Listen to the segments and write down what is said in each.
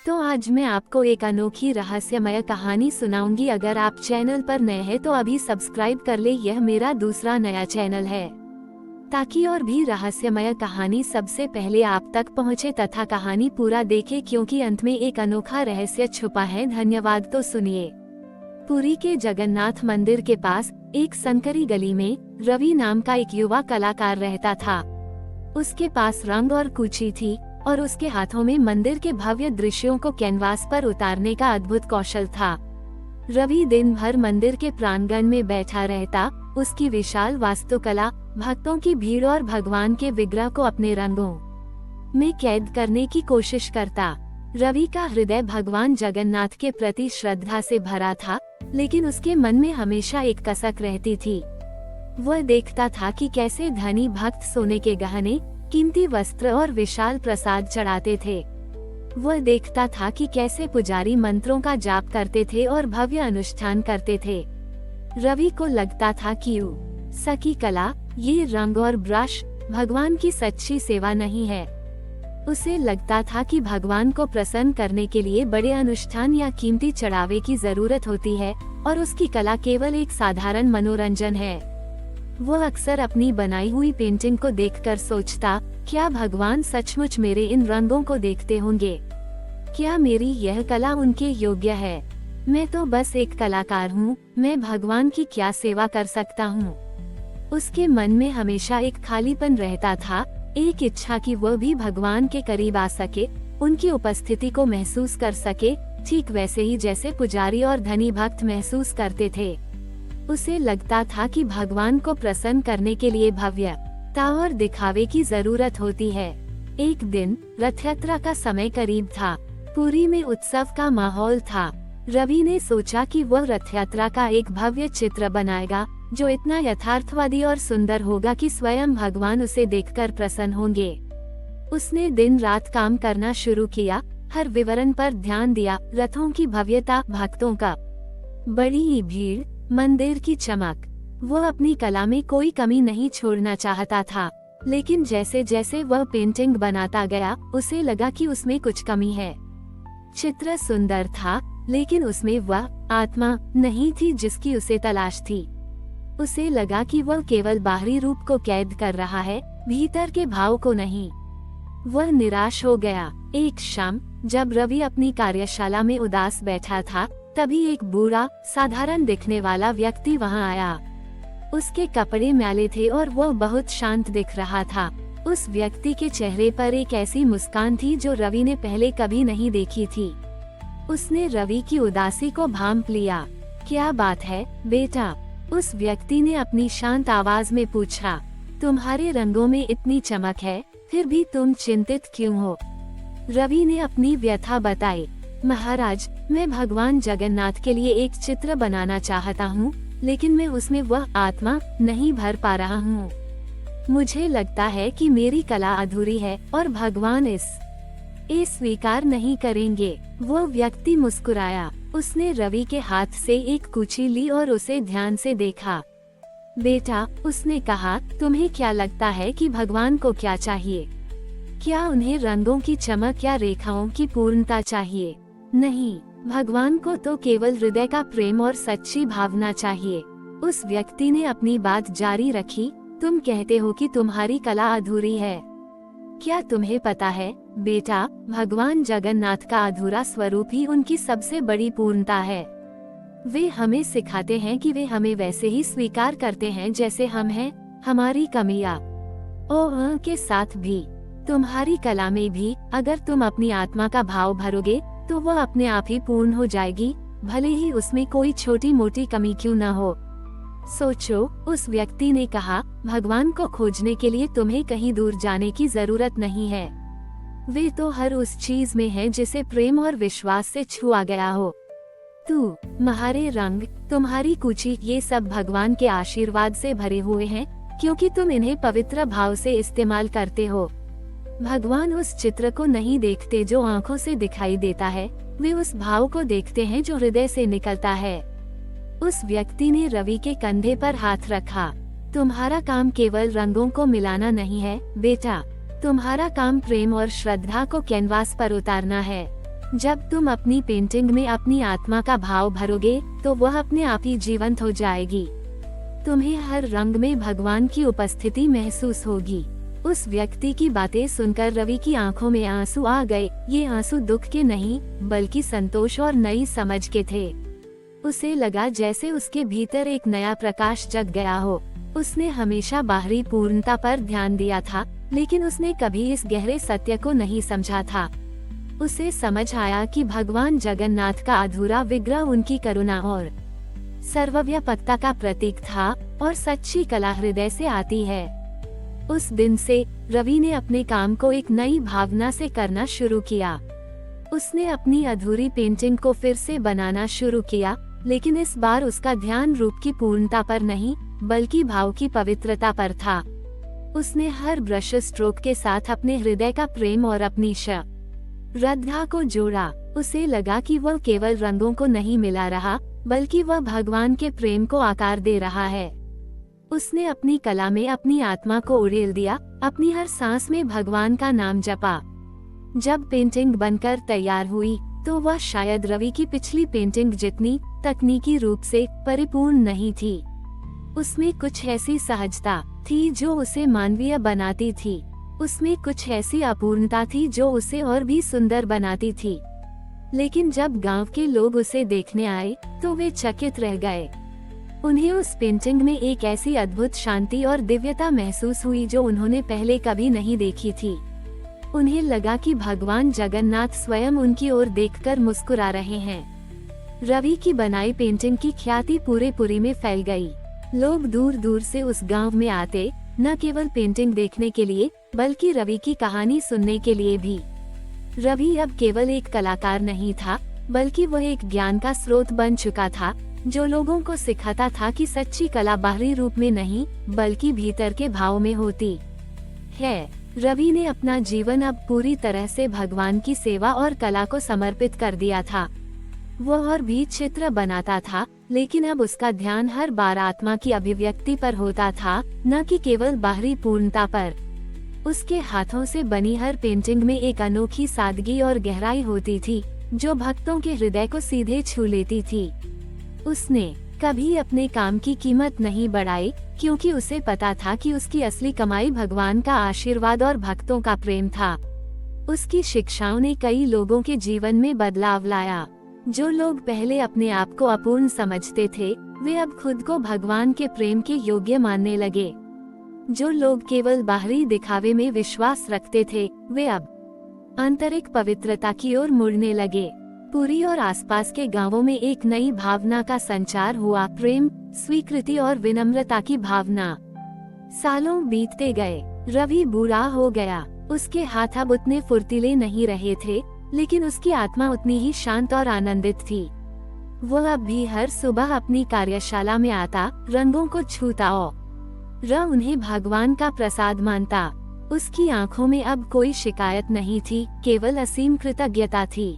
तो आज मैं आपको एक अनोखी रहस्यमय कहानी सुनाऊंगी। अगर आप चैनल पर नए हैं तो अभी सब्सक्राइब कर ले। यह मेरा दूसरा नया चैनल है ताकि और भी रहस्यमय कहानी सबसे पहले आप तक पहुंचे तथा कहानी पूरा देखे, क्योंकि अंत में एक अनोखा रहस्य छुपा है। धन्यवाद। तो सुनिए। पुरी के जगन्नाथ मंदिर के पास एक संकरी गली में रवि नाम का एक युवा कलाकार रहता था। उसके पास रंग और कुची थी और उसके हाथों में मंदिर के भव्य दृश्यों को कैनवास पर उतारने का अद्भुत कौशल था। रवि दिन भर मंदिर के प्रांगण में बैठा रहता, उसकी विशाल वास्तुकला, भक्तों की भीड़ और भगवान के विग्रह को अपने रंगों में कैद करने की कोशिश करता। रवि का हृदय भगवान जगन्नाथ के प्रति श्रद्धा से भरा था, लेकिन उसके मन में हमेशा एक कसक रहती थी। वह देखता था कि कैसे धनी भक्त सोने के गहने, कीमती वस्त्र और विशाल प्रसाद चढ़ाते थे। वह देखता था कि कैसे पुजारी मंत्रों का जाप करते थे और भव्य अनुष्ठान करते थे। रवि को लगता था कि सकी कला, ये रंग और ब्रश भगवान की सच्ची सेवा नहीं है। उसे लगता था कि भगवान को प्रसन्न करने के लिए बड़े अनुष्ठान या कीमती चढ़ावे की जरूरत होती है और उसकी कला केवल एक साधारण मनोरंजन है। वो अक्सर अपनी बनाई हुई पेंटिंग को देखकर सोचता, क्या भगवान सचमुच मेरे इन रंगों को देखते होंगे? क्या मेरी यह कला उनके योग्य है? मैं तो बस एक कलाकार हूँ, मैं भगवान की क्या सेवा कर सकता हूँ? उसके मन में हमेशा एक खालीपन रहता था, एक इच्छा कि वह भी भगवान के करीब आ सके, उनकी उपस्थिति को महसूस कर सके, ठीक वैसे ही जैसे पुजारी और धनी भक्त महसूस करते थे। उसे लगता था कि भगवान को प्रसन्न करने के लिए भव्यता और दिखावे की जरूरत होती है। एक दिन रथ यात्रा का समय करीब था। पुरी में उत्सव का माहौल था। रवि ने सोचा कि वह रथ यात्रा का एक भव्य चित्र बनाएगा, जो इतना यथार्थवादी और सुंदर होगा कि स्वयं भगवान उसे देखकर प्रसन्न होंगे। उसने दिन रात काम करना शुरू किया, हर विवरण पर ध्यान दिया। रथों की भव्यता, भक्तों का बड़ी ही भीड़, मंदिर की चमक। वह अपनी कला में कोई कमी नहीं छोड़ना चाहता था, लेकिन जैसे जैसे वह पेंटिंग बनाता गया, उसे लगा कि उसमें कुछ कमी है। चित्र सुंदर था, लेकिन उसमें वह आत्मा नहीं थी जिसकी उसे तलाश थी। उसे लगा कि वह केवल बाहरी रूप को कैद कर रहा है, भीतर के भाव को नहीं। वह निराश हो गया। एक शाम जब रवि अपनी कार्यशाला में उदास बैठा था, तभी एक बूढ़ा, साधारण दिखने वाला व्यक्ति वहां आया। उसके कपड़े मैले थे और वह बहुत शांत दिख रहा था। उस व्यक्ति के चेहरे पर एक ऐसी मुस्कान थी जो रवि ने पहले कभी नहीं देखी थी। उसने रवि की उदासी को भांप लिया। क्या बात है बेटा? उस व्यक्ति ने अपनी शांत आवाज में पूछा। तुम्हारे रंगों में इतनी चमक है, फिर भी तुम चिंतित क्यों हो? रवि ने अपनी व्यथा बताई। महाराज, मैं भगवान जगन्नाथ के लिए एक चित्र बनाना चाहता हूँ, लेकिन मैं उसमें वह आत्मा नहीं भर पा रहा हूँ। मुझे लगता है कि मेरी कला अधूरी है और भगवान इसे स्वीकार नहीं करेंगे। वो व्यक्ति मुस्कुराया। उसने रवि के हाथ से एक कुची ली और उसे ध्यान से देखा। बेटा, उसने कहा, तुम्हें क्या लगता है कि भगवान को क्या चाहिए? क्या उन्हें रंगों की चमक या रेखाओं की पूर्णता चाहिए? नहीं, भगवान को तो केवल हृदय का प्रेम और सच्ची भावना चाहिए। उस व्यक्ति ने अपनी बात जारी रखी। तुम कहते हो कि तुम्हारी कला अधूरी है। क्या तुम्हें पता है बेटा, भगवान जगन्नाथ का अधूरा स्वरूप ही उनकी सबसे बड़ी पूर्णता है। वे हमें सिखाते हैं कि वे हमें वैसे ही स्वीकार करते हैं जैसे हम हैं, हमारी कमियां और के साथ भी। तुम्हारी कला में भी अगर तुम अपनी आत्मा का भाव भरोगे तो वह अपने आप ही पूर्ण हो जाएगी, भले ही उसमें कोई छोटी मोटी कमी क्यों न हो। सोचो, उस व्यक्ति ने कहा, भगवान को खोजने के लिए तुम्हें कहीं दूर जाने की जरूरत नहीं है। वे तो हर उस चीज में है जिसे प्रेम और विश्वास से छुआ गया हो। तुम्हारे रंग, तुम्हारी कुची, ये सब भगवान के आशीर्वाद से भरे हुए हैं, क्योंकि तुम इन्हें पवित्र भाव से इस्तेमाल करते हो। भगवान उस चित्र को नहीं देखते जो आंखों से दिखाई देता है, वे उस भाव को देखते हैं जो हृदय से निकलता है। उस व्यक्ति ने रवि के कंधे पर हाथ रखा। तुम्हारा काम केवल रंगों को मिलाना नहीं है बेटा, तुम्हारा काम प्रेम और श्रद्धा को कैनवास पर उतारना है। जब तुम अपनी पेंटिंग में अपनी आत्मा का भाव भरोगे तो वह अपने आप ही जीवंत हो जाएगी। तुम्हें हर रंग में भगवान की उपस्थिति महसूस होगी। उस व्यक्ति की बातें सुनकर रवि की आंखों में आंसू आ गए। ये आंसू दुख के नहीं बल्कि संतोष और नई समझ के थे। उसे लगा जैसे उसके भीतर एक नया प्रकाश जग गया हो। उसने हमेशा बाहरी पूर्णता पर ध्यान दिया था, लेकिन उसने कभी इस गहरे सत्य को नहीं समझा था। उसे समझ आया कि भगवान जगन्नाथ का अधूरा विग्रह उनकी करुणा और सर्वव्यापकता का प्रतीक था, और सच्ची कला हृदय से आती है। उस दिन से रवि ने अपने काम को एक नई भावना से करना शुरू किया। उसने अपनी अधूरी पेंटिंग को फिर से बनाना शुरू किया, लेकिन इस बार उसका ध्यान रूप की पूर्णता पर नहीं बल्कि भाव की पवित्रता पर था। उसने हर ब्रश स्ट्रोक के साथ अपने हृदय का प्रेम और अपनी श्रद्धा को जोड़ा। उसे लगा कि वह केवल रंगों को नहीं मिला रहा, बल्कि वह भगवान के प्रेम को आकार दे रहा है। उसने अपनी कला में अपनी आत्मा को उड़ेल दिया, अपनी हर सांस में भगवान का नाम जपा। जब पेंटिंग बनकर तैयार हुई तो वह शायद रवि की पिछली पेंटिंग जितनी तकनीकी रूप से परिपूर्ण नहीं थी। उसमें कुछ ऐसी सहजता थी जो उसे मानवीय बनाती थी। उसमें कुछ ऐसी अपूर्णता थी जो उसे और भी सुंदर बनाती थी। लेकिन जब गांव के लोग उसे देखने आए तो वे चकित रह गए। उन्हें उस पेंटिंग में एक ऐसी अद्भुत शांति और दिव्यता महसूस हुई जो उन्होंने पहले कभी नहीं देखी थी। उन्हें लगा कि भगवान जगन्नाथ स्वयं उनकी ओर देखकर मुस्कुरा रहे हैं। रवि की बनाई पेंटिंग की ख्याति पूरे पुरी में फैल गई। लोग दूर दूर से उस गांव में आते, न केवल पेंटिंग देखने के लिए बल्कि रवि की कहानी सुनने के लिए भी। रवि अब केवल एक कलाकार नहीं था, बल्कि वह एक ज्ञान का स्रोत बन चुका था, जो लोगों को सिखाता था कि सच्ची कला बाहरी रूप में नहीं बल्कि भीतर के भाव में होती है। रवि ने अपना जीवन अब पूरी तरह से भगवान की सेवा और कला को समर्पित कर दिया था। वह और भी चित्र बनाता था, लेकिन अब उसका ध्यान हर बार आत्मा की अभिव्यक्ति पर होता था, न कि केवल बाहरी पूर्णता पर। उसके हाथों से बनी हर पेंटिंग में एक अनोखी सादगी और गहराई होती थी, जो भक्तों के हृदय को सीधे छू लेती थी। उसने कभी अपने काम की कीमत नहीं बढ़ाई, क्योंकि उसे पता था कि उसकी असली कमाई भगवान का आशीर्वाद और भक्तों का प्रेम था। उसकी शिक्षाओं ने कई लोगों के जीवन में बदलाव लाया। जो लोग पहले अपने आप को अपूर्ण समझते थे, वे अब खुद को भगवान के प्रेम के योग्य मानने लगे। जो लोग केवल बाहरी दिखावे में विश्वास रखते थे, वे अब आंतरिक पवित्रता की ओर मुड़ने लगे। पुरी और आसपास के गांवों में एक नई भावना का संचार हुआ, प्रेम, स्वीकृति और विनम्रता की भावना। सालों बीतते गए, रवि बूढ़ा हो गया। उसके हाथ अब उतने फुर्तीले नहीं रहे थे, लेकिन उसकी आत्मा उतनी ही शांत और आनंदित थी। वह अब भी हर सुबह अपनी कार्यशाला में आता, रंगों को छूता और उन्हें भगवान का प्रसाद मानता। उसकी आंखों में अब कोई शिकायत नहीं थी, केवल असीम कृतज्ञता थी।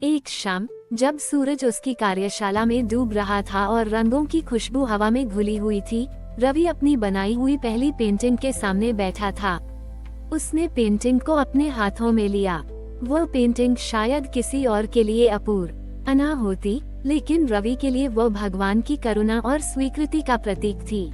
एक शाम जब सूरज उसकी कार्यशाला में डूब रहा था और रंगों की खुशबू हवा में घुली हुई थी, रवि अपनी बनाई हुई पहली पेंटिंग के सामने बैठा था। उसने पेंटिंग को अपने हाथों में लिया। वह पेंटिंग शायद किसी और के लिए अपूर्ण होती, लेकिन रवि के लिए वह भगवान की करुणा और स्वीकृति का प्रतीक थी।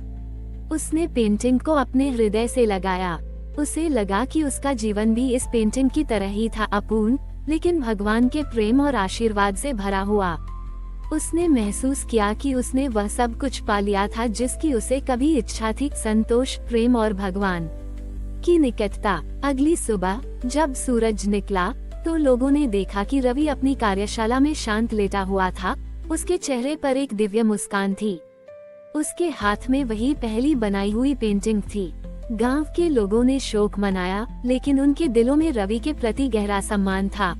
उसने पेंटिंग को अपने हृदय से लगाया। उसे लगा कि उसका जीवन भी इस पेंटिंग की तरह ही था, अपूर्ण, लेकिन भगवान के प्रेम और आशीर्वाद से भरा हुआ। उसने महसूस किया कि उसने वह सब कुछ पा लिया था जिसकी उसे कभी इच्छा थी, संतोष, प्रेम और भगवान की निकटता। अगली सुबह जब सूरज निकला तो लोगों ने देखा कि रवि अपनी कार्यशाला में शांत लेटा हुआ था। उसके चेहरे पर एक दिव्य मुस्कान थी। उसके हाथ में वही पहली बनाई हुई पेंटिंग थी। गांव के लोगों ने शोक मनाया, लेकिन उनके दिलों में रवि के प्रति गहरा सम्मान था।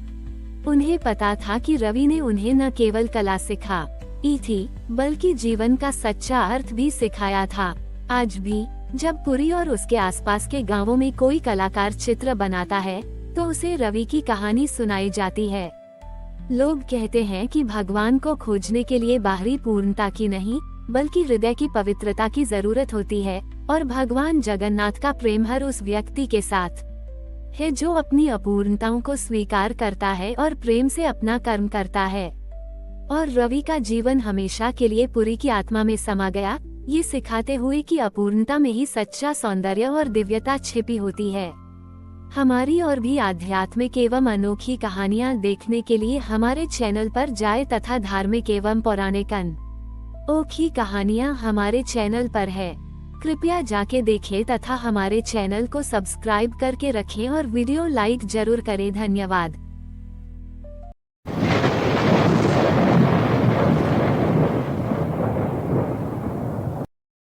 उन्हें पता था कि रवि ने उन्हें न केवल कला सिखाई थी, बल्कि जीवन का सच्चा अर्थ भी सिखाया था। आज भी जब पुरी और उसके आसपास के गांवों में कोई कलाकार चित्र बनाता है, तो उसे रवि की कहानी सुनाई जाती है। लोग कहते हैं कि भगवान को खोजने के लिए बाहरी पूर्णता की नहीं, बल्कि हृदय की पवित्रता की जरूरत होती है, और भगवान जगन्नाथ का प्रेम हर उस व्यक्ति के साथ है जो अपनी अपूर्णताओं को स्वीकार करता है और प्रेम से अपना कर्म करता है। और रवि का जीवन हमेशा के लिए पुरी की आत्मा में समा गया, ये सिखाते हुए कि अपूर्णता में ही सच्चा सौंदर्य और दिव्यता छिपी होती है। हमारी और भी आध्यात्मिक एवं अनोखी कहानियाँ देखने के लिए हमारे चैनल पर जाएं तथा धार्मिक एवं पौराणिक अनोखी कहानियाँ हमारे चैनल पर है। कृपया जाके देखें तथा हमारे चैनल को सब्सक्राइब करके रखें और वीडियो लाइक जरूर करें। धन्यवाद।